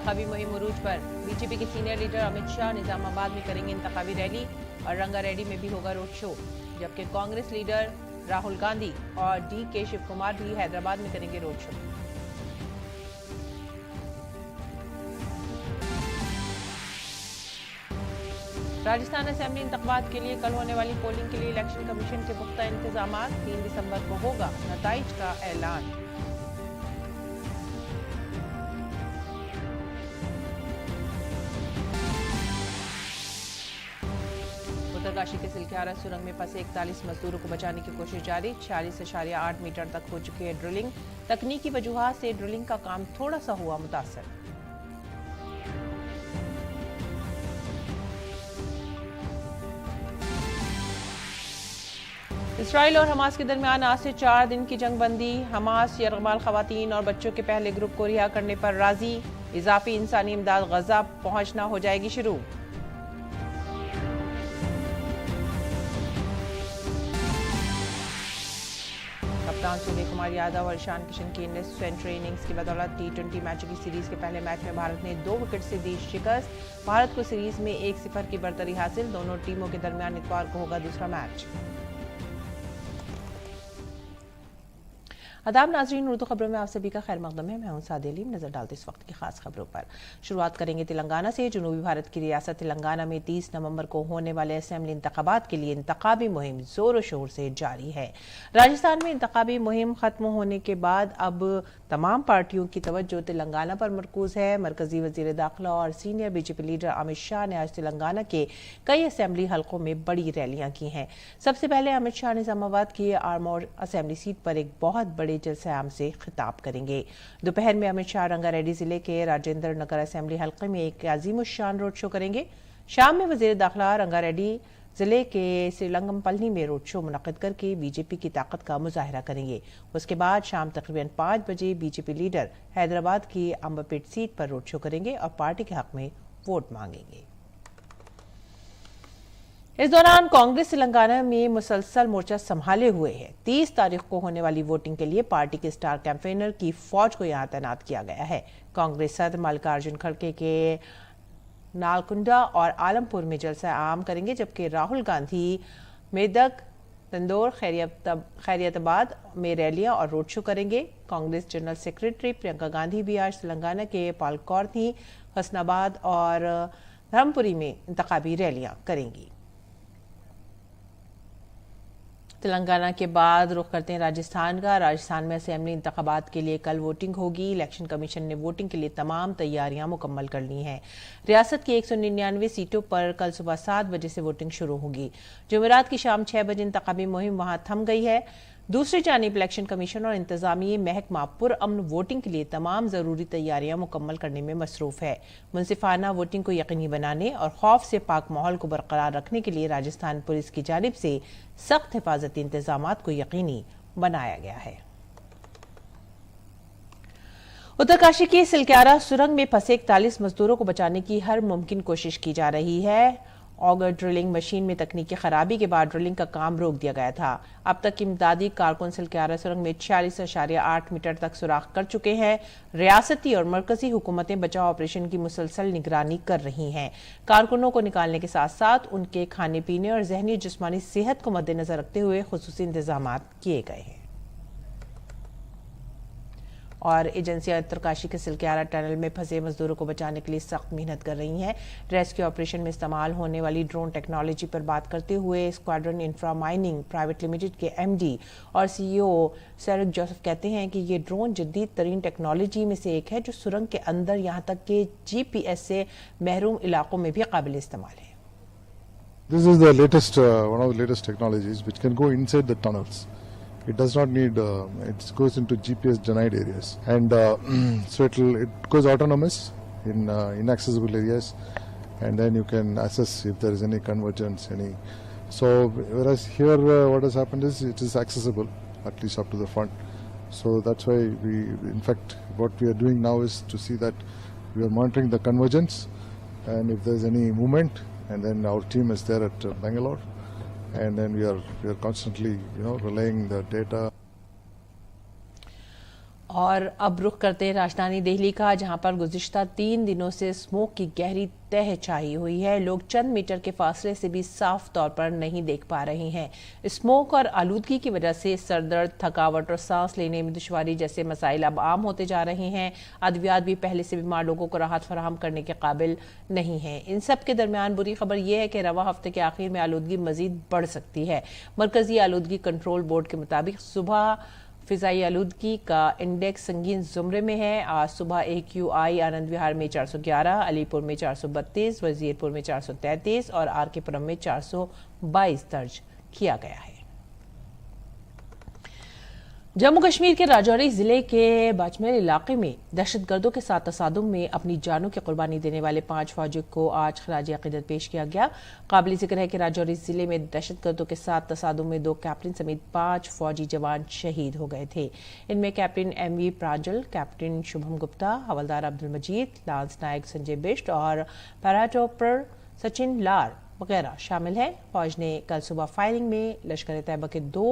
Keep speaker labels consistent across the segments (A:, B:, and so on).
A: इंतखाबी मुहिम उरूज पर। बीजेपी के सीनियर लीडर अमित शाह निजामाबाद में करेंगे इंतखाबी रैली और रंगारेड्डी में भी होगा रोड शो, जबकि कांग्रेस लीडर राहुल गांधी और DK शिव कुमार भी हैदराबाद में करेंगे रोड शो। राजस्थान असेंबली इंतखाबात के लिए कल होने वाली पोलिंग के लिए इलेक्शन कमीशन के पुख्ता इंतजाम। 3 दिसंबर को होगा नताइज का ऐलान। उत्तरकाशी के सिलक्यारा सुरंग में फंसे 41 मजदूरों को बचाने की कोशिश जारी। 46.8 मीटर तक हो चुकी है ड्रिलिंग। तकनीकी वजूहात से ड्रिलिंग का काम थोड़ा सा हुआ मुतासर। इसराइल और हमास के दरमियान आज से 4 दिन की जंगबंदी। हमास यरगमाल खवातीन और बच्चों के पहले ग्रुप को रिहा करने पर राजी। इजाफी इंसानी इमदाद गजा पहुंचना हो जाएगी शुरू। कप्तान सूर्य कुमार यादव और ईशान किशन की सेंचुरी इनिंग्स की बदौलत T20 मैचों की सीरीज के पहले मैच में भारत ने 2 विकेट से दी शिकस्त। भारत को सीरीज में 1-0 की बरतरी हासिल। दोनों टीमों के दरमियान इतवार को होगा दूसरा मैच। आदाब नाजरीन, उर्दू खबरों में आप सभी का खैर मकदम है। मैं हूं सादी अलीम। नजर डालते इस वक्त की खास खबरों पर। शुरुआत करेंगे तेलंगाना से। जनूबी भारत की रियासत तेलंगाना में 30 नवंबर को होने वाले असेंबली इंतखाबात के लिए इंतखाबी मुहिम जोरों शोर से जारी है। राजस्थान में इंतखाबी मुहिम खत्म होने के बाद अब तमाम पार्टियों की तवज्जो तेलंगाना पर मरकूज है। मरकजी वजीर दाखिला और senior BJP leader Amit Shah ने आज तेलंगाना के कई असेंबली हलकों में बड़ी रैलियां की हैं। सबसे पहले अमित शाह निजामाबाद की आर्मोर असेंबली सीट पर एक बहुत बड़े जलसे आम से खिताब करेंगे। दोपहर में अमित शाह रंगारेड्डी जिले के राजेंद्र नगर असेंबली हलके में एक अजीमुशान रोड शो करेंगे। शाम में वजीर दाखिला रंगारेड्डी जिले के श्रीलंगमपल्ली में रोड शो मुनक्किद करके बीजेपी की ताकत का मुजाहरा करेंगे। उसके बाद शाम तकरीबन 5 बजे बीजेपी लीडर हैदराबाद की अंबरपेट सीट पर रोड शो करेंगे और पार्टी के हक में वोट मांगेंगे। इस दौरान कांग्रेस तेलंगाना में मुसलसल मोर्चा संभाले हुए है। 30 तारीख को होने वाली वोटिंग के लिए पार्टी के स्टार कैंपेनर की फौज को यहां तैनात किया गया है। कांग्रेस सदर मल्लिकार्जुन खड़गे के नालकुंडा और आलमपुर में जलसा आम करेंगे, जबकि राहुल गांधी मेदक, तंदौर, खैरियताबाद में रैलियां और रोड शो करेंगे। कांग्रेस जनरल सेक्रेटरी प्रियंका गांधी भी आज तेलंगाना के पालकौर्थी, हसनाबाद और धर्मपुरी में इंतखाबी रैलियां करेंगी। तेलंगाना के बाद रुख करते हैं राजस्थान का। राजस्थान में असेंबली इंतखाबात के लिए कल वोटिंग होगी। इलेक्शन कमीशन ने वोटिंग के लिए तमाम तैयारियां मुकम्मल कर ली हैं। रियासत की 199 सीटों पर कल सुबह 7 बजे से वोटिंग शुरू होगी। जुमेरात की शाम 6 बजे इंतखाबी मुहिम वहां थम गई है। दूसरी जानिब इलेक्शन कमीशन और इंतजामी महकमा पुरअमन वोटिंग के लिए तमाम जरूरी तैयारियां मुकम्मल करने में मसरूफ है। मुनसिफाना वोटिंग को यकीनी बनाने और खौफ से पाक माहौल को बरकरार रखने के लिए राजस्थान पुलिस की जानिब से सख्त हिफाजती इंतजामात को यकीनी बनाया गया है। उत्तरकाशी के सिलक्यारा सुरंग में फंसे 41 मजदूरों को बचाने की हर मुमकिन कोशिश की जा रही है। ऑगर ड्रिलिंग मशीन में तकनीकी खराबी के बाद ड्रिलिंग का काम रोक दिया गया था। अब तक इमदादी कारकुन सिलक्यारा सुरंग में 46.8 मीटर तक सुराख कर चुके हैं। रियासती और मरकजी हुकूमतें बचाव ऑपरेशन की मुसलसल निगरानी कर रही हैं। कारकुनों को निकालने के साथ साथ उनके खाने पीने और जहनी जिस्मानी सेहत को मद्देनजर रखते हुए खुसूसी इंतजाम किए गए हैं। और एजेंसियां उत्तरकाशी के सिलक्यारा टनल में फंसे मजदूरों को बचाने के लिए सख्त मेहनत कर रही हैं। रेस्क्यू ऑपरेशन में इस्तेमाल होने वाली ड्रोन टेक्नोलॉजी पर बात करते हुए squadron infra mining private limited के MD और CEO सेरिक जोसेफ कहते हैं कि ये ड्रोन जदीद तरीन टेक्नोलॉजी में से एक है जो सुरंग के अंदर यहां तक कि GPS से महरूम इलाकों में भी काबिल इस्तेमाल है।
B: This is the latest, one of the latest technologies which can go inside the tunnels. It does not need, it goes into GPS denied areas, and so it goes autonomous in inaccessible areas, and then you can assess if there is any convergence, so whereas here what has happened is it is accessible at least up to the front. So that's why in fact what we are doing now is to see that we are monitoring the convergence, and if there is any movement, and then our team is there at Bangalore, and then we are constantly relaying the data.
A: और अब रुख करते हैं राजधानी दिल्ली का, जहां पर गुज़िश्ता 3 दिनों से स्मोक की गहरी तह छाई हुई है। लोग चंद मीटर के फासले से भी साफ तौर पर नहीं देख पा रहे हैं। स्मोक और आलूदगी की वजह से सरदर्द, थकावट और सांस लेने में दुश्वारी जैसे मसाइल अब आम होते जा रहे हैं। अद्वियात भी पहले से बीमार लोगों को राहत फराहम करने के काबिल नहीं है। इन सब के दरमियान बुरी खबर यह है कि रवा हफ्ते के आखिर में आलूदगी मजीद बढ़ सकती है। मरकजी आलूदगी कंट्रोल बोर्ड के मुताबिक सुबह फिजाई आलूदगी का इंडेक्स संगीन जुमरे में है। आज सुबह AQI आनंद विहार में 411, अलीपुर में 432, वजीरपुर में 433 और RK पुरम में 422 दर्ज किया गया है। जम्मू कश्मीर के राजौरी जिले के बाजमेर इलाके में दहशतगर्दों के साथ तसादुम में अपनी जानों की कुर्बानी देने वाले 5 फौजियों को आज खराज अकीदत पेश किया गया। काबिल जिक्र है कि राजौरी जिले में दहशतगर्दों के साथ तसादुम में 2 कैप्टन समेत 5 फौजी जवान शहीद हो गए थे। इनमें captain MV Prajal, captain Shubham Gupta, हवलदार अब्दुल मजीद, लांस नायक संजय बिष्ट और पैराटॉपर सचिन लार वगैरह शामिल हैं। फौज ने कल सुबह फायरिंग में लश्कर तैयबा के 2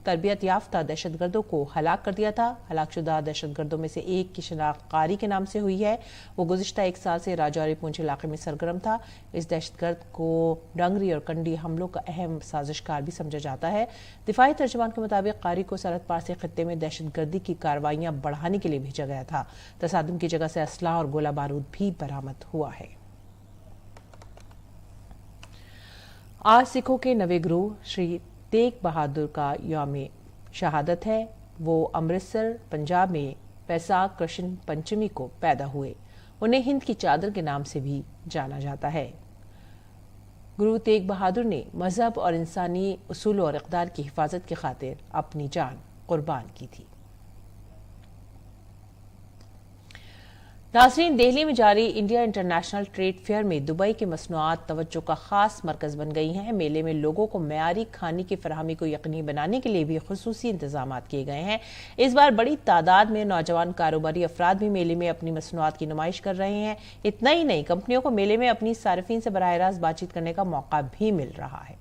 A: तरबियत याफ्ता दहशतगर्दों को हलाक कर दिया था। हलाकशुदा दहशतगर्दों में से एक की शनाख्त कारी के नाम से हुई है। वो गुज़िश्ता 1 साल से राजौरी पूंछ इलाके में सरगर्म था। इस दहशतगर्द को डंगरी और कंडी हमलों का अहम साजिशकार भी समझा जाता है। दिफाई तर्जुमान के मुताबिक कारी को सरहद पार से खत्ते में दहशतगर्दी की कार्रवाइयां बढ़ाने के लिए भेजा गया था। तसादुम की जगह से असलाह और गोला बारूद भी बरामद हुआ है। आज सिखों के नवे गुरु श्री तेग बहादुर का यौम शहादत है। वो अमृतसर पंजाब में बैसाख कृष्ण पंचमी को पैदा हुए। उन्हें हिंद की चादर के नाम से भी जाना जाता है। गुरु तेग बहादुर ने मजहब और इंसानी उसूल और इक़दार की हिफाजत की खातिर अपनी जान कुर्बान की थी। नाज़रीन, दिल्ली में जारी इंडिया इंटरनेशनल ट्रेड फेयर में दुबई की मसनूआत तवज्जो का खास मरकज बन गई हैं। मेले में लोगों को मयारी खाने की फराहमी को यकीनी बनाने के लिए भी खुसूसी इंतजाम किए गए हैं। इस बार बड़ी तादाद में नौजवान कारोबारी अफराद भी मेले में अपनी मसनूआत की नुमाइश कर रहे हैं। इतना ही नहीं, कंपनियों को मेले में अपनी सार्फिन से बराह रास्त बातचीत करने का मौका भी मिल रहा है।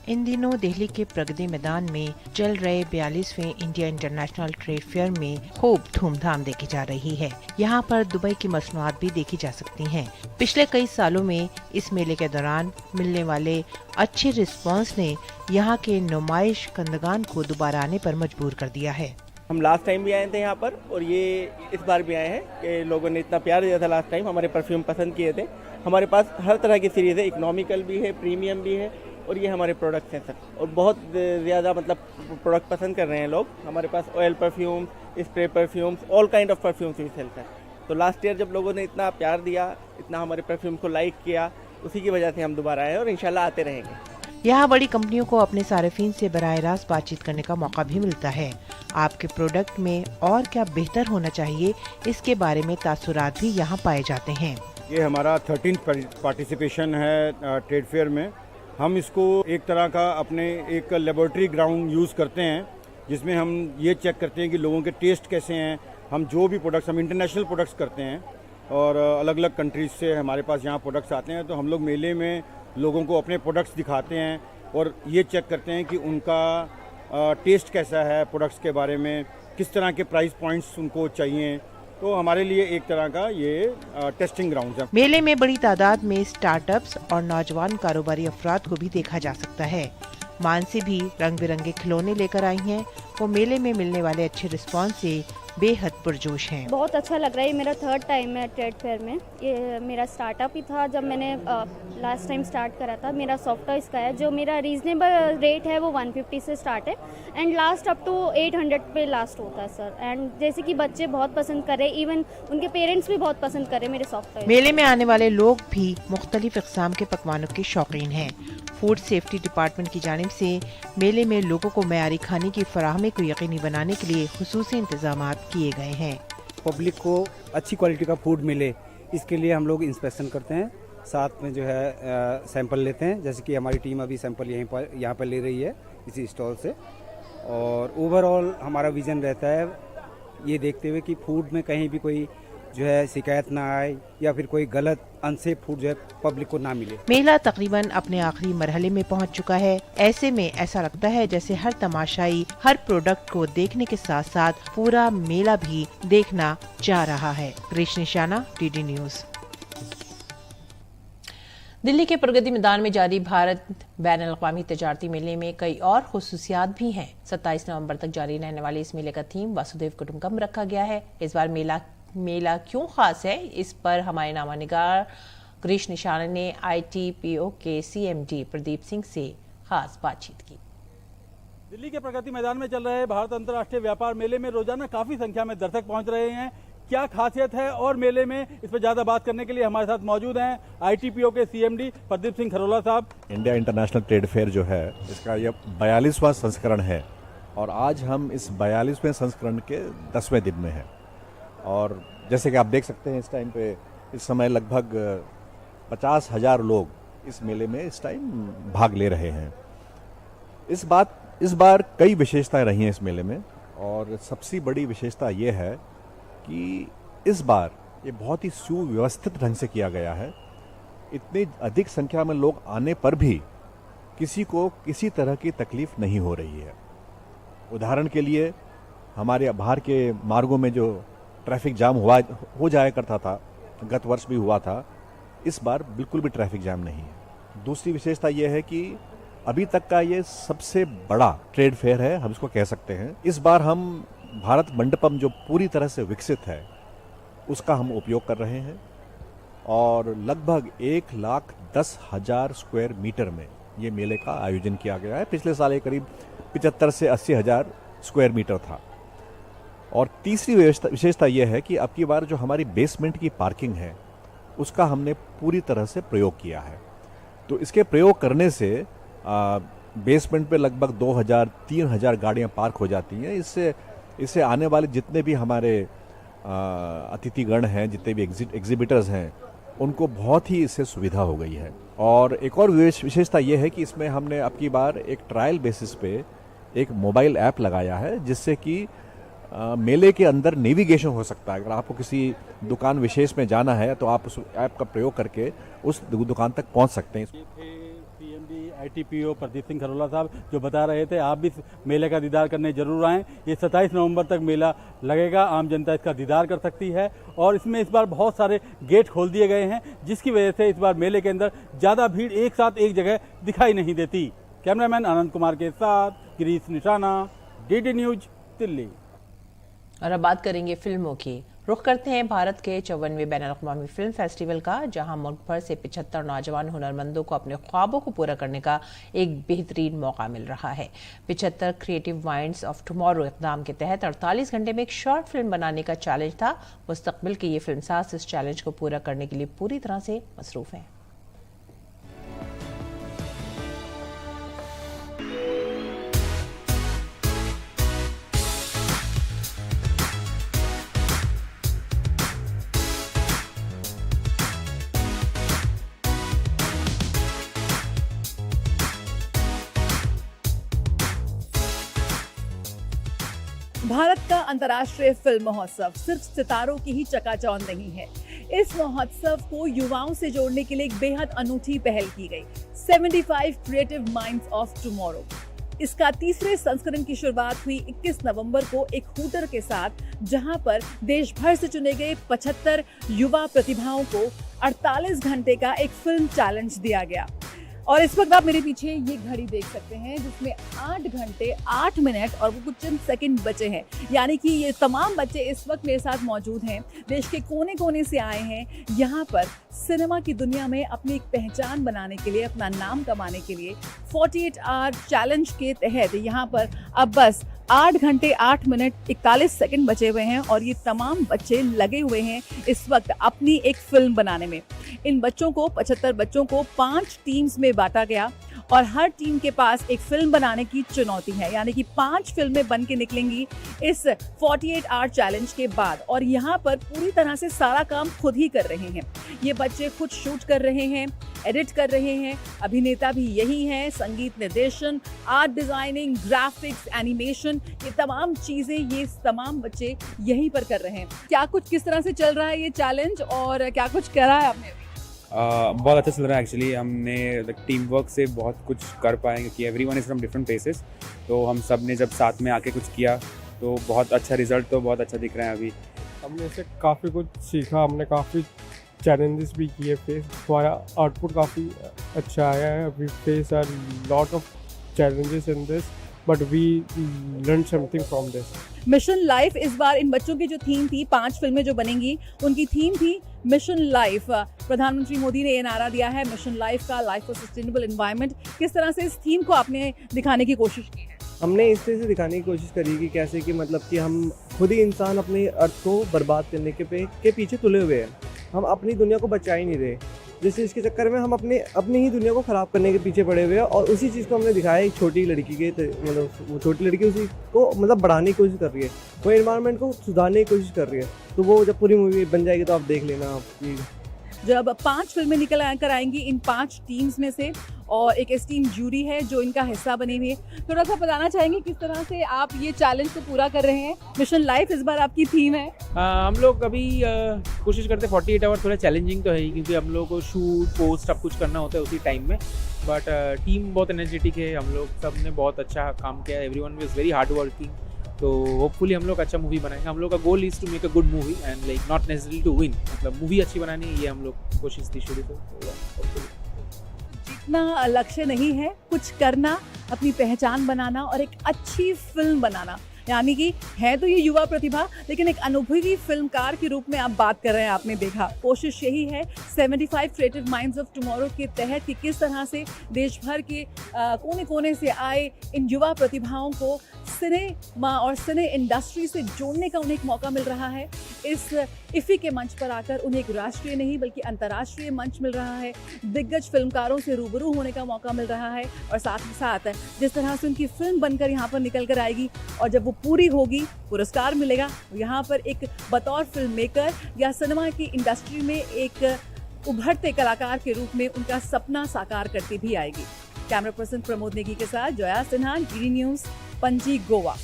A: इन दिनों दिल्ली के प्रगति मैदान में चल रहे 42वें इंडिया इंटरनेशनल ट्रेड फेयर में खूब धूमधाम देखी जा रही है। यहाँ पर दुबई की मसनूआत भी देखी जा सकती हैं। पिछले कई सालों में इस मेले के दौरान मिलने वाले अच्छे रिस्पांस ने यहाँ के नुमाइश कंदगान को दोबारा आने पर मजबूर कर दिया है।
C: हम लास्ट टाइम भी आए थे यहाँ पर और ये इस बार भी आए हैं कि लोगों ने इतना प्यार दिया था लास्ट टाइम, हमारे परफ्यूम पसंद किए थे। हमारे पास हर तरह की सीरीज़ है, इकोनॉमिकल भी है, प्रीमियम भी है और ये हमारे प्रोडक्ट्स हैं सर। और बहुत ज़्यादा मतलब प्रोडक्ट पसंद कर रहे हैं लोग। हमारे पास oil perfume, spray perfumes, all kind of perfumes भी सेल कर। तो लास्ट ईयर जब लोगों ने इतना प्यार दिया, इतना हमारे परफ्यूम को लाइक किया, उसी की वजह से हम दोबारा आए और इंशाल्लाह आते रहेंगे।
A: यहाँ बड़ी कंपनियों को अपने सार्फिन से बराह रास्त बातचीत करने का मौका भी मिलता है। आपके प्रोडक्ट में और क्या बेहतर होना चाहिए, इसके बारे में तासुरात भी यहाँ पाए जाते हैं।
D: ये हमारा 13th पार्टिसिपेशन है ट्रेड फेयर में। हम इसको एक तरह का अपने एक लेबोरेटरी ग्राउंड यूज़ करते हैं, जिसमें हम ये चेक करते हैं कि लोगों के टेस्ट कैसे हैं। हम जो भी प्रोडक्ट्स, हम इंटरनेशनल प्रोडक्ट्स करते हैं और अलग अलग कंट्रीज से हमारे पास यहाँ प्रोडक्ट्स आते हैं। तो हम लोग मेले में लोगों को अपने प्रोडक्ट्स दिखाते हैं और ये चेक करते हैं कि उनका टेस्ट कैसा है, प्रोडक्ट्स के बारे में किस तरह के प्राइस पॉइंट्स उनको चाहिए। तो हमारे लिए एक तरह का ये टेस्टिंग ग्राउंड है।
A: मेले में बड़ी तादाद में स्टार्टअप्स और नौजवान कारोबारी अफराद को भी देखा जा सकता है। मानसी भी रंग बिरंगे खिलौने लेकर आई हैं। वो मेले में मिलने वाले अच्छे रिस्पांस से बेहद पुरजोश हैं।
E: बहुत अच्छा लग रहा है। मेरा 3rd टाइम है ट्रेड फेयर में। ये मेरा स्टार्टअप ही था जब मैंने लास्ट टाइम स्टार्ट करा था। मेरा सॉफ्ट टॉयज का है, जो मेरा रीजनेबल रेट है वो 150 से स्टार्ट है एंड लास्ट अप टू 800 पे लास्ट होता है सर। एंड जैसे कि बच्चे बहुत पसंद कर रहे, इवन उनके पेरेंट्स भी बहुत पसंद कर रहे मेरे सॉफ्ट टॉयज।
A: मेले में आने वाले लोग भी मुख्तलिफ इक़साम के पकवानों के शौकीन हैं। फूड सेफ्टी डिपार्टमेंट की जानिब से मेले में लोगों को मयारी खाने की फराहमी को यकीनी बनाने के लिए खुसूसी इंतजाम किए गए हैं।
F: पब्लिक को अच्छी क्वालिटी का फूड मिले, इसके लिए हम लोग इंस्पेक्शन करते हैं, साथ में जो है सैंपल लेते हैं। जैसे कि हमारी टीम अभी सैंपल यहाँ पर ले रही है इसी स्टॉल से। और ओवरऑल हमारा विज़न रहता है ये देखते हुए कि फूड में कहीं भी कोई जो है शिकायत ना आए या फिर कोई गलत अनसेफ फूड जो है पब्लिक को ना मिले।
A: मेला तकरीबन अपने आखिरी मरहले में पहुंच चुका है। ऐसे में ऐसा लगता है जैसे हर तमाशाई हर प्रोडक्ट को देखने के साथ साथ पूरा मेला भी देखना चाह रहा है। ग्रीश निशाना, डीडी न्यूज। दिल्ली के प्रगति मैदान में जारी भारत बैन अल-अक़वामी तजारती मेले में कई और खुसूसियात भी हैं। 27 नवंबर तक जारी रहने वाले इस मेले का थीम वसुधैव कुटुंबकम रखा गया है। इस बार मेला क्यों खास है, इस पर हमारे नामानिगार ग्रीश निशाना ने ITPO के CMD प्रदीप सिंह से खास बातचीत की।
G: दिल्ली के प्रगति मैदान में चल रहे भारत अंतर्राष्ट्रीय व्यापार मेले में रोजाना काफी संख्या में दर्शक पहुंच रहे हैं। क्या खासियत है और मेले में, इस पर ज्यादा बात करने के लिए हमारे साथ मौजूद हैं ITPO के CMD प्रदीप सिंह खरोला साहब।
H: इंडिया इंटरनेशनल ट्रेड फेयर जो है इसका यह 42वां संस्करण है और आज हम इस 42वें संस्करण के 10वें दिन में हैं। और जैसे कि आप देख सकते हैं इस टाइम पे इस समय लगभग 50,000 लोग इस मेले में इस टाइम भाग ले रहे हैं। इस बार कई विशेषताएं रही हैं इस मेले में और सबसे बड़ी विशेषता ये है कि इस बार ये बहुत ही सुव्यवस्थित ढंग से किया गया है। इतनी अधिक संख्या में लोग आने पर भी किसी को किसी तरह की तकलीफ नहीं हो रही है। उदाहरण के लिए हमारे बाहर के मार्गों में जो ट्रैफिक जाम हो जाया करता था, गत वर्ष भी हुआ था, इस बार बिल्कुल भी ट्रैफिक जाम नहीं है। दूसरी विशेषता यह है कि अभी तक का ये सबसे बड़ा ट्रेड फेयर है, हम इसको कह सकते हैं। इस बार हम भारत मंडपम जो पूरी तरह से विकसित है उसका हम उपयोग कर रहे हैं और लगभग 1,10,000 स्क्वायर मीटर में ये मेले का आयोजन किया गया है। पिछले साल ये करीब 75 से 80,000 स्क्वायर मीटर था। और तीसरी विशेषता यह है कि अब की बार जो हमारी बेसमेंट की पार्किंग है उसका हमने पूरी तरह से प्रयोग किया है। तो इसके प्रयोग करने से बेसमेंट पे लगभग 2,000-3,000 गाड़ियां पार्क हो जाती हैं। इससे आने वाले जितने भी हमारे अतिथिगण हैं, जितने भी एग्जिबिटर्स हैं, उनको बहुत ही इससे सुविधा हो गई है। और एक और विशेषता यह है कि इसमें हमने अब की बार एक ट्रायल बेसिस पे एक मोबाइल ऐप लगाया है जिससे कि मेले के अंदर नेविगेशन हो सकता है। अगर आपको किसी दुकान विशेष में जाना है तो आप उस ऐप का प्रयोग करके उस दुकान तक पहुंच सकते हैं।
G: CMD ITPO प्रदीप सिंह खरोला साहब जो बता रहे थे, आप भी मेले का दीदार करने जरूर आएँ। ये 27 नवंबर तक मेला लगेगा, आम जनता इसका दीदार कर सकती है। और इसमें इस बार बहुत सारे गेट खोल दिए गए हैं जिसकी वजह से इस बार मेले के अंदर ज़्यादा भीड़ एक साथ एक जगह दिखाई नहीं देती। कैमरामैन आनंद कुमार के साथ गिरीश निशाना, DD न्यूज, दिल्ली।
A: और अब बात करेंगे फिल्मों की। रुख करते हैं भारत के 54वें बैन अल-अक़वामी फिल्म फेस्टिवल का, जहां मुल्क भर से 75 नौजवान हुनरमंदों को अपने ख्वाबों को पूरा करने का एक बेहतरीन मौका मिल रहा है। 75 क्रिएटिव माइंड्स ऑफ टुमारो इक़दाम के तहत 48 घंटे में एक शॉर्ट फिल्म बनाने का चैलेंज था। मुस्तकबिल के ये फिल्मसाज इस चैलेंज को पूरा करने के लिए पूरी तरह से मसरूफ हैं।
I: भारत का अंतर्राष्ट्रीय फिल्म महोत्सव सिर्फ सितारों की ही चकाचौंध नहीं है। इस महोत्सव को युवाओं से जोड़ने के लिए एक बेहद अनूठी पहल की गई, 75 क्रिएटिव माइंड्स ऑफ टुमारो। इसका तीसरे संस्करण की शुरुआत हुई 21 नवंबर को एक हूटर के साथ, जहां पर देश भर से चुने गए 75 युवा प्रतिभाओं को 48 घंटे का एक फिल्म चैलेंज दिया गया। और इस वक्त आप मेरे पीछे ये घड़ी देख सकते हैं जिसमें 8 घंटे 8 मिनट और वो कुछ चंद सेकंड बचे हैं। यानी कि ये तमाम बच्चे इस वक्त मेरे साथ मौजूद हैं, देश के कोने कोने से आए हैं यहाँ पर सिनेमा की दुनिया में अपनी एक पहचान बनाने के लिए, अपना नाम कमाने के लिए। 48 आवर चैलेंज के तहत यहाँ पर अब बस 8 घंटे 8 मिनट 41 सेकंड बचे हुए हैं और ये तमाम बच्चे लगे हुए हैं इस वक्त अपनी एक फिल्म बनाने में। इन बच्चों को 75 बच्चों को 5 टीम्स में बांटा गया और हर टीम के पास एक फिल्म बनाने की चुनौती है, यानी कि 5 फिल्में बन के निकलेंगी इस 48 आवर चैलेंज के बाद। और यहाँ पर पूरी तरह से सारा काम खुद ही कर रहे हैं ये बच्चे, खुद शूट कर रहे हैं, एडिट कर रहे हैं, अभिनेता भी यही हैं, संगीत निर्देशन, आर्ट डिजाइनिंग, ग्राफिक्स, एनिमेशन, ये तमाम चीज़ें ये तमाम बच्चे यहीं पर कर रहे हैं। क्या कुछ किस तरह से चल रहा है ये चैलेंज और क्या कुछ करा है आपने?
J: बहुत अच्छा चल रहा है एक्चुअली। हमने टीम वर्क से बहुत कुछ कर पाएंगे कि everyone is from different places, तो हम सब ने जब साथ में आके कुछ किया तो बहुत अच्छा रिजल्ट तो बहुत अच्छा दिख रहा है अभी।
K: हमने इससे काफ़ी कुछ सीखा, हमने काफ़ी चैलेंजेस भी किए फेस, हमारा आउटपुट काफ़ी अच्छा आया है। We face a lot of challenges in this but we learn something from this.
I: Mission life इस बार इन बच्चों की जो थीम थी, 5 फिल्में जो बनेंगी उनकी थीम थी मिशन लाइफ। प्रधानमंत्री मोदी ने ये नारा दिया है मिशन लाइफ का, लाइफ फॉर सस्टेनेबल एनवायरनमेंट। किस तरह से इस थीम को आपने दिखाने की कोशिश की है?
C: हमने इस तरह से दिखाने की कोशिश करी कि कैसे कि मतलब कि हम खुद ही इंसान अपने अर्थ को बर्बाद करने के पीछे तुले हुए हैं। हम अपनी दुनिया को बचा ही नहीं रहे, जैसे इसके चक्कर में हम अपनी ही दुनिया को ख़राब करने के पीछे पड़े हुए हैं। और उसी चीज़ को हमने दिखाया एक छोटी लड़की के, मतलब वो छोटी लड़की उसी को मतलब बढ़ाने की कोशिश कर रही है, वो एनवायरनमेंट को सुधारने की कोशिश कर रही है। तो वो जब पूरी मूवी बन जाएगी तो आप देख लेना आप।
I: जब 5 फिल्में निकल कर आएंगी इन 5 टीम्स में से और एक एस्टीम जूरी है जो इनका हिस्सा बनी हुई है, थोड़ा सा बताना चाहेंगे किस तरह से आप ये चैलेंज को पूरा कर रहे हैं? मिशन लाइफ इस बार आपकी थीम है।
L: हम लोग अभी कोशिश करते हैं 48 आवर, थोड़ा चैलेंजिंग तो है ही क्योंकि हम लोग को शूट पोस्ट सब कुछ करना होता है उसी टाइम में, बट टीम बहुत एनर्जेटिक है, हम लोग सब ने बहुत अच्छा काम किया, everyone is very hard working. तो होपफुली हम लोग अच्छा मूवी बनाएंगे। हम लोग का goal is to make a good movie and like not necessary to win, मतलब मूवी अच्छी बनानी है, ये हम लोग कोशिश थी शुरू से।
I: जितना लक्ष्य नहीं है, कुछ करना, अपनी पहचान बनाना और एक अच्छी फिल्म बनाना, यानी कि है तो ये युवा प्रतिभा लेकिन एक अनुभवी फिल्मकार के रूप में आप बात कर रहे हैं। आपने देखा कोशिश यही है 75 क्रिएटिव माइंड्स ऑफ टुमारो के तहत कि किस तरह से देश भर के कोने कोने से आए इन युवा प्रतिभाओं को सिनेमा और सिने इंडस्ट्री से जोड़ने का उन्हें एक मौका मिल रहा है। इस इफ़ी के मंच पर आकर उन्हें एक राष्ट्रीय नहीं बल्कि अंतर्राष्ट्रीय मंच मिल रहा है, दिग्गज फिल्मकारों से रूबरू होने का मौका मिल रहा है और साथ ही साथ जिस तरह से उनकी फिल्म बनकर यहाँ पर निकल कर आएगी और जब वो पूरी होगी पुरस्कार मिलेगा, यहाँ पर एक बतौर फिल्म मेकर या सिनेमा की इंडस्ट्री में एक उभरते कलाकार के रूप में उनका सपना साकार करती भी आएगी। कैमरा पर्सन प्रमोद नेगी के साथ जया सिन्हा, डीडी न्यूज़, पणजी, गोवा।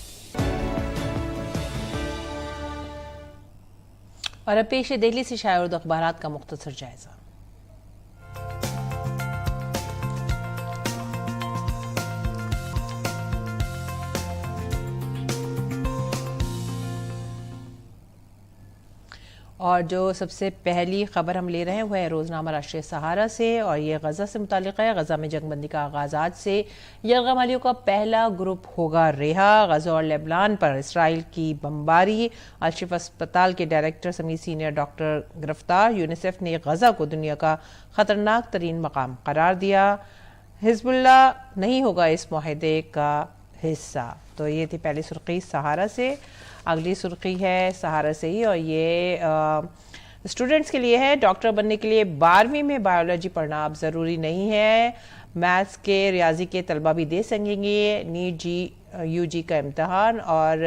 A: और अब पेश है दिल्ली से शाया उर्दू अखबारात का मुख्तसर जायजा। और जो सबसे पहली खबर हम ले रहे हैं वह है रोज़नामा राष्ट्रीय सहारा से और ये गज़ा से मुताल्लिक़ है। गज़ा में जंगबंदी का आगाज़ आज से, यरगमालियों का पहला ग्रुप होगा रिहा। गज़ा और लेबनान पर इसराइल की बमबारी, अल-शिफा अस्पताल के डायरेक्टर समेत सीनियर डॉक्टर गिरफ्तार। यूनिसेफ ने गज़ा को दुनिया का ख़तरनाक तरीन मकाम करार दिया। हिज़्बुल्लाह नहीं होगा इस मुआहदे का हिस्सा। तो ये थी पहली सुर्खी सहारा से। अगली सुर्खी है सहारा से ही और ये स्टूडेंट्स के लिए है। डॉक्टर बनने के लिए 12वीं में बायोलॉजी पढ़ना अब ज़रूरी नहीं है। मैथ्स के, रियाजी के तलबा भी दे सकेंगे नीट यूजी का इम्तहान और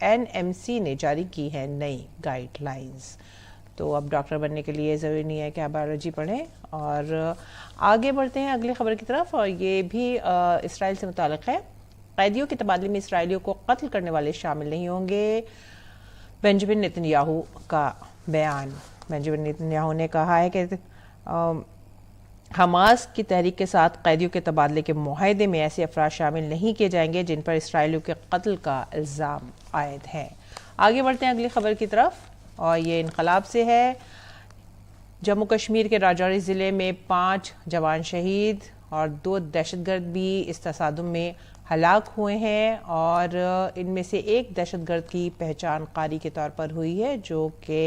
A: एनएमसी ने जारी की है नई गाइडलाइंस। तो अब डॉक्टर बनने के लिए ज़रूरी नहीं है कि आप बायोलॉजी पढ़ें। और आगे बढ़ते हैं अगली खबर की तरफ और ये भी इसराइल से मुताल्लिक़ है। कैदियों के तबादले में इसराइलियों को कत्ल करने वाले शामिल नहीं होंगे, बेंजामिन नेतन्याहू का बयान। बेंजामिन नेतन्याहू ने कहा है कि हमास की तहरीक के साथ कैदियों के तबादले के मुआहदे में ऐसे अफराद शामिल नहीं किए जाएंगे जिन पर इसराइलियों के कत्ल का इल्ज़ाम आयद है। आगे बढ़ते हैं अगली खबर की तरफ और ये इनकलाब से है। जम्मू कश्मीर के राजौरी ज़िले में 5 जवान शहीद और 2 दहशतगर्द भी इस तसादुम में हलाक हुए हैं और इनमें से एक दहशतगर्द की पहचान कारी के तौर पर हुई है जो कि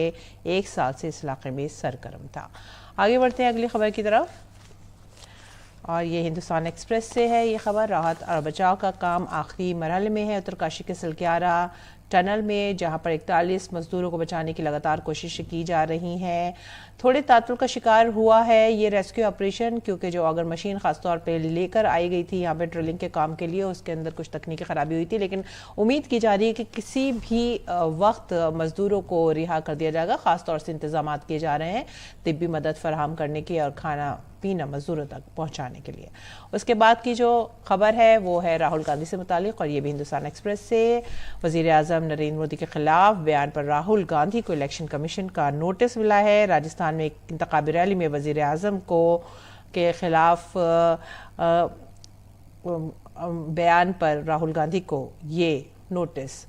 A: 1 साल से इस इलाके में सरगर्म था। आगे बढ़ते हैं अगली खबर की तरफ। और ये हिंदुस्तान एक्सप्रेस से है ये खबर। राहत और बचाव का काम आखिरी मरहले में है। उत्तरकाशी के सलक्यारा टनल में जहां पर 41 मजदूरों को बचाने की लगातार कोशिशें की जा रही हैं। थोड़े तातुल का शिकार हुआ है ये रेस्क्यू ऑपरेशन, क्योंकि जो अगर मशीन खासतौर पे लेकर आई गई थी यहाँ पे ड्रिलिंग के काम के लिए, उसके अंदर कुछ तकनीकी खराबी हुई थी। लेकिन उम्मीद की जा रही है कि किसी भी वक्त मजदूरों को रिहा कर दिया जाएगा। खासतौर से इंतजाम किए जा रहे हैं तिब्बी मदद फराहम करने की और खाना पीना मजदूरों तक पहुंचाने के लिए। उसके बाद की जो खबर है वो है राहुल गांधी से मुतालिक, और ये भी हिंदुस्तान एक्सप्रेस से। वजीर आजम नरेंद्र मोदी के खिलाफ बयान पर राहुल गांधी को इलेक्शन कमीशन का नोटिस मिला है। राजस्थान में एक इंतखाबी रैली में वजीर आजम को के खिलाफ बयान पर राहुल गांधी को ये नोटिस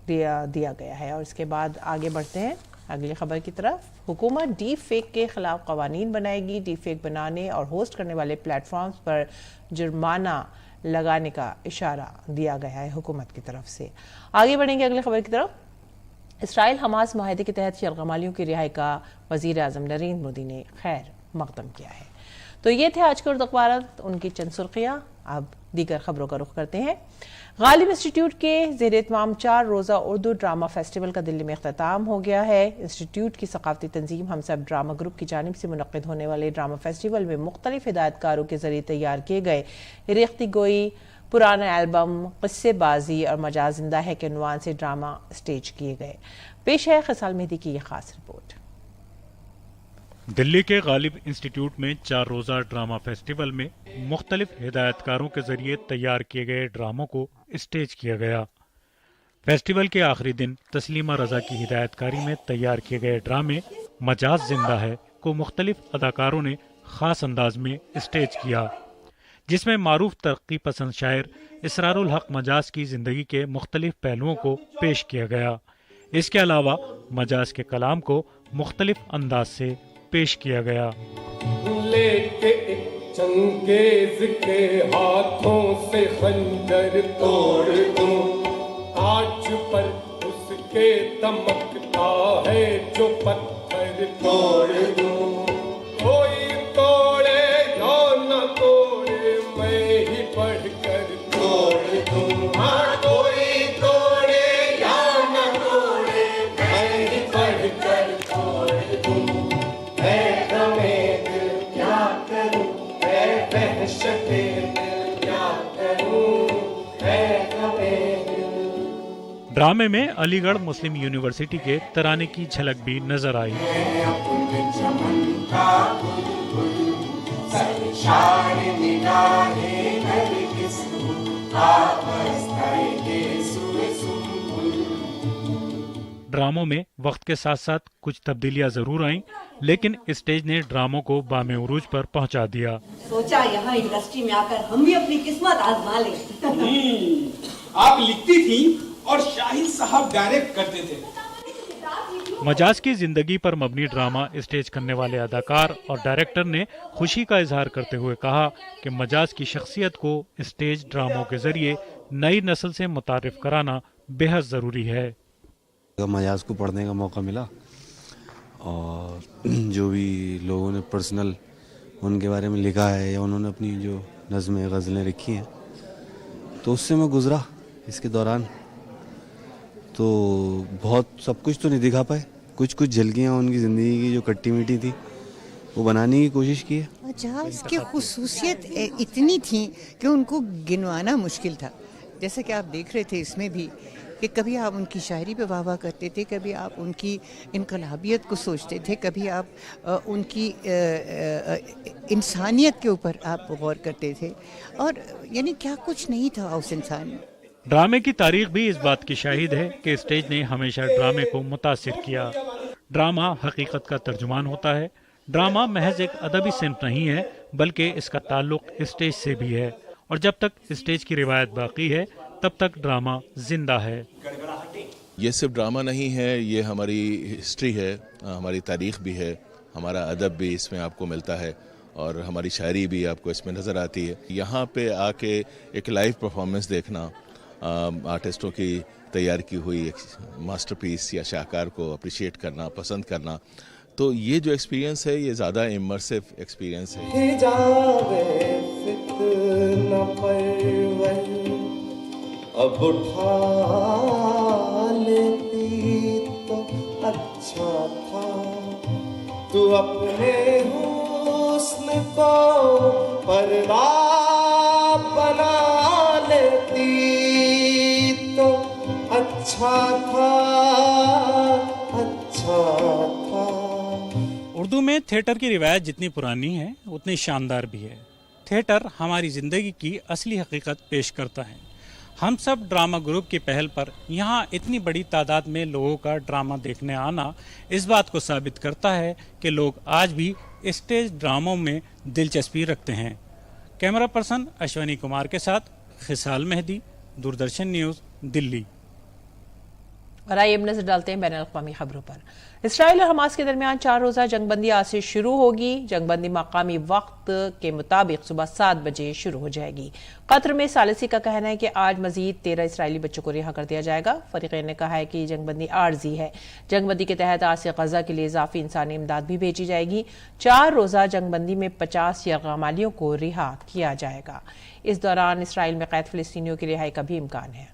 A: दिया गया है। और इसके बाद आगे बढ़ते हैं अगली खबर की तरफ। हुकूमत डी फेक के खिलाफ कवानीन बनाएगी। डी फेक बनाने और होस्ट करने वाले प्लेटफॉर्म्स पर जुर्माना लगाने का इशारा दिया गया है हुकूमत की तरफ से। आगे बढ़ेंगे अगली खबर की तरफ। इसराइल हमास माहिदे के तहत यरगमालियों की रिहाई का वजीर आजम नरेंद्र मोदी ने खैर मकदम किया है। तो ये थे आज के उर्दू अखबारात, उनकी चंद सुर्खियाँ। अब दीगर खबरों का रुख करते हैं। गालिब इंस्टीट्यूट के ज़ेर इत्माम 4 रोज़ा उर्दू ड्रामा फेस्टिवल का दिल्ली में इख्तिताम हो गया है। इंस्टीट्यूट की सकाफती तंजीम हम सब ड्रामा ग्रुप की जानिब से मुनक्किद होने वाले ड्रामा फेस्टिवल में मुख्तलिफ हिदायतकारों के जरिए तैयार किए गए रेख्ती गोई, पुराना एल्बम, क़िस्सेबाज़ी और मजाज जिंदा है के उन्वान से ड्रामा स्टेज किए गए। पेश है खसाल मेहदी की ये खास रिपोर्ट।
M: दिल्ली के गालिब इंस्टीट्यूट में 4 रोज़ा ड्रामा फेस्टिवल में मुख्तलिफ हिदायतकारों के जरिए तैयार किए गए ड्रामों को स्टेज किया गया। फेस्टिवल के आखिरी दिन तस्लीमा रजा की हिदायतकारी में तैयार किए गए ड्रामे मजाज जिंदा है को मुख्तलिफ अदाकारों ने खास अंदाज में स्टेज किया, जिसमें मारूफ तरक्की पसंद शायर इसरारुल हक मजाज की जिंदगी के मुख्तलिफ पहलुओं को पेश किया गया। इसके अलावा मजाज के कलाम को मुख्तलिफ अंदाज से पेश किया गया।
N: लेके चंगेज के हाथों से खंजर तोड़ दूं, आज पर उसके दमकता है जो पत्थर तोड़ दूं। कोई तोड़े या न तोड़े मैं ही बढ़कर तोड़ दूं। हाँ, कोई तोड़े या न तोड़े मैं ही बढ़कर तोड़ दूं।
M: ड्रामे में अलीगढ़ मुस्लिम यूनिवर्सिटी के तराने की झलक भी नजर आई। ड्रामों में वक्त के साथ साथ कुछ तब्दीलियां जरूर आईं, लेकिन स्टेज ने ड्रामों को बामे उरूज पर पहुंचा दिया।
O: सोचा यहाँ इंडस्ट्री में आकर हम भी अपनी किस्मत आजमा लें।
P: आप लिखती थी और शाहिद साहब डायरेक्ट करते थे।
M: मजाज की जिंदगी पर मबनी ड्रामा स्टेज करने वाले अदाकार और डायरेक्टर ने खुशी का इजहार करते हुए कहा कि मजाज की शख्सियत को स्टेज ड्रामों के जरिए नई नस्ल से मुतारिफ कराना बेहद जरूरी है।
Q: मजाज को पढ़ने का मौका मिला और जो भी लोगों ने पर्सनल उनके बारे में लिखा है या उन्होंने अपनी जो नज़में गज़लें लिखी हैं तो उससे मैं गुजरा इसके दौरान। तो बहुत सब कुछ तो नहीं दिखा पाए, कुछ कुछ झलकियाँ उनकी ज़िंदगी की जो खट्टी मीठी थी वो बनाने की कोशिश की है।
R: मजाज की खुसूसियत इतनी थी कि उनको गिनवाना मुश्किल था। जैसे कि आप देख रहे थे इसमें भी कि कभी आप उनकी शायरी पे वाह वाह करते थे, कभी आप उनकी इनकलाबियत को सोचते थे, कभी आप उनकी इंसानियत के ऊपर आप गौर करते थे, और यानी क्या कुछ नहीं था उस इंसान में।
M: ड्रामे की तारीख भी इस बात की शाहिद है कि स्टेज ने हमेशा ड्रामे को मुतासिर किया। ड्रामा हकीकत का तर्जुमान होता है। ड्रामा महज एक अदबी सिन्फ नहीं है, बल्कि इसका ताल्लुक स्टेज से भी है, और जब तक स्टेज की रिवायत बाकी है तब तक ड्रामा जिंदा है।
S: ये सिर्फ ड्रामा नहीं है, ये हमारी हिस्ट्री है, हमारी तारीख भी है, हमारा अदब भी इसमें आपको मिलता है और हमारी शायरी भी आपको इसमें नज़र आती है। यहाँ पे आके एक लाइव परफॉर्मेंस देखना, आर्टिस्टों की तैयार की हुई एक मास्टरपीस या शाहकार को अप्रिशिएट करना, पसंद करना, तो ये जो एक्सपीरियंस है ये ज़्यादा इमर्सिव एक्सपीरियंस है।
N: न परवल अब उठा लेती तो अच्छा था, तू अपने हुस्न को पर्दा बना लेती तो अच्छा था, अच्छा था।
M: उर्दू में थिएटर की रिवायत जितनी पुरानी है उतनी शानदार भी है। थिएटर हमारी ज़िंदगी की असली हकीकत पेश करता है। हम सब ड्रामा ग्रुप की पहल पर यहाँ इतनी बड़ी तादाद में लोगों का ड्रामा देखने आना इस बात को साबित करता है कि लोग आज भी स्टेज ड्रामों में दिलचस्पी रखते हैं। कैमरा पर्सन अश्वनी कुमार के साथ खिसाल मेहदी, दूरदर्शन न्यूज़, दिल्ली।
A: और आइए अब नजर डालते हैं बैनुल-अक़वामी खबरों पर। इसराइल और हमास के दरमियान 4 रोज़ा जंगबंदी आज से शुरू होगी। जंगबंदी मकामी वक्त के मुताबिक सुबह 7 बजे शुरू हो जाएगी। कतर में सालिसी का कहना है कि आज मजीद 13 इसराइली बच्चों को रिहा कर दिया जाएगा। फरीक़ैन ने कहा है कि जंगबंदी आर्जी है। जंगबंदी के तहत आज से गजा के लिए इजाफी इंसानी इमदाद भी भेजी जाएगी। 4 रोज़ा जंगबंदी में 50 यरग़मालियों को रिहा किया जाएगा। इस दौरान इसराइल में कैद फ़लस्तीनियों की रिहाई का भी इम्कान है।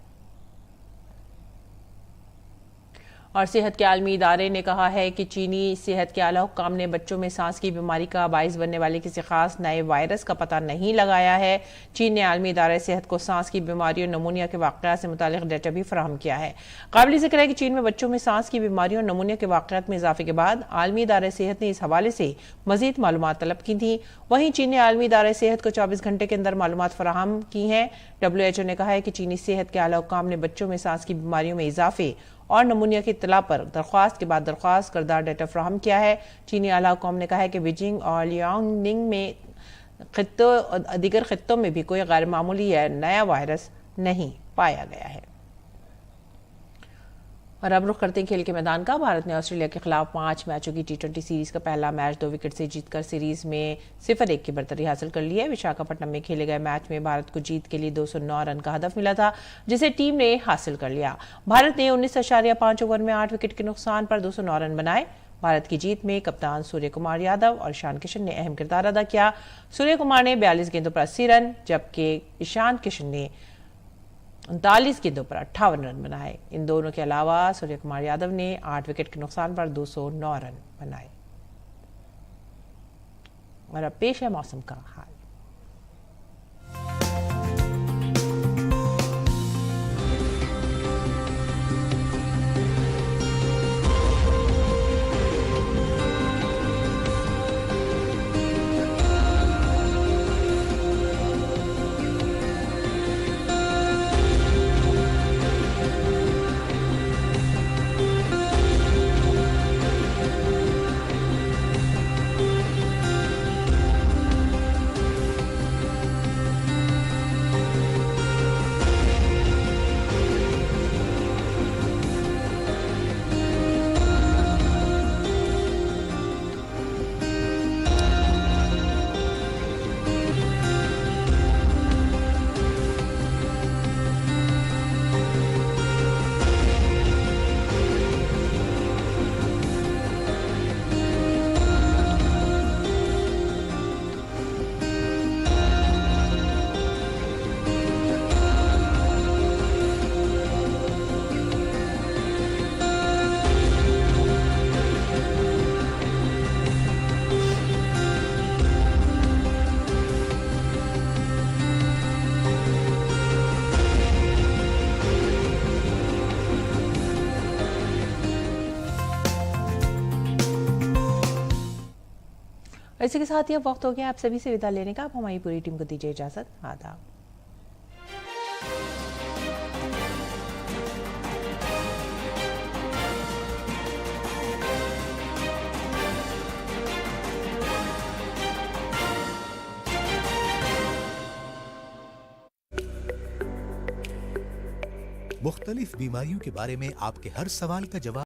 A: और सेहत के आलमी इदारे ने कहा है कि चीनी सेहत के आला हुक्काम ने बच्चों में सांस की बीमारी का बाइस बनने वाले किसी खास नए वायरस का पता नहीं लगाया है। चीन ने आलमी इदारे सेहत को सांस की बीमारी और नमूनिया के वाक़यात से मुतालिक डेटा भी फराहम किया है। काबिल ज़िक्र है कि चीन में बच्चों में सांस की बीमारी और नमूनिया के वाक़यात में इजाफे के बाद आलमी इदारे सेहत ने इस हवाले से मजीद मालूमात तलब की थी। वहीं चीन ने आलमी इदारे सेहत को 24 घंटे के अंदर मालूमात फराहम की हैं। WHO ने कहा है कि चीनी सेहत के आला हुक्काम ने बच्चों में सांस की बीमारियों में इजाफे और नमूनिया की इत्तला पर दरख्वास्त के बाद दरख्वास्त करदा डेटा फ्राहम किया है। चीनी आला हुक्काम ने कहा है कि बीजिंग और लियांगनिंग में दीगर खित्तों में भी कोई गैर मामूली या नया वायरस नहीं पाया गया है। और अब रुख करते हैं खेल के मैदान का। भारत ने ऑस्ट्रेलिया के खिलाफ 5 मैचों की T20 सीरीज का पहला मैच 2 विकेट से जीतकर सीरीज में 0-1 की बरतरी हासिल कर ली है। विशाखापट्टनम में खेले गए मैच में भारत को जीत के लिए 209 रन का हदफ मिला था, जिसे टीम ने हासिल कर लिया। भारत ने 19.5 ओवर में 8 विकेट के नुकसान पर 209 रन बनाए। भारत की जीत में कप्तान सूर्य कुमार यादव और ईशान किशन ने अहम किरदार अदा किया। सूर्य कुमार ने 42 गेंदों पर 80 रन जबकि ईशान किशन ने 39 गेंदों पर 58 रन बनाए। इन दोनों के अलावा सूर्य कुमार यादव ने 8 विकेट के नुकसान पर 209 रन बनाए। और अब पेश है मौसम का हाल। इसी के साथ ही अब वक्त हो गया आप सभी से विदा लेने का। आप हमारी पूरी टीम को दीजिए इजाजत। आदाब।
T: मुख्तलिफ बीमारियों के बारे में आपके हर सवाल का जवाब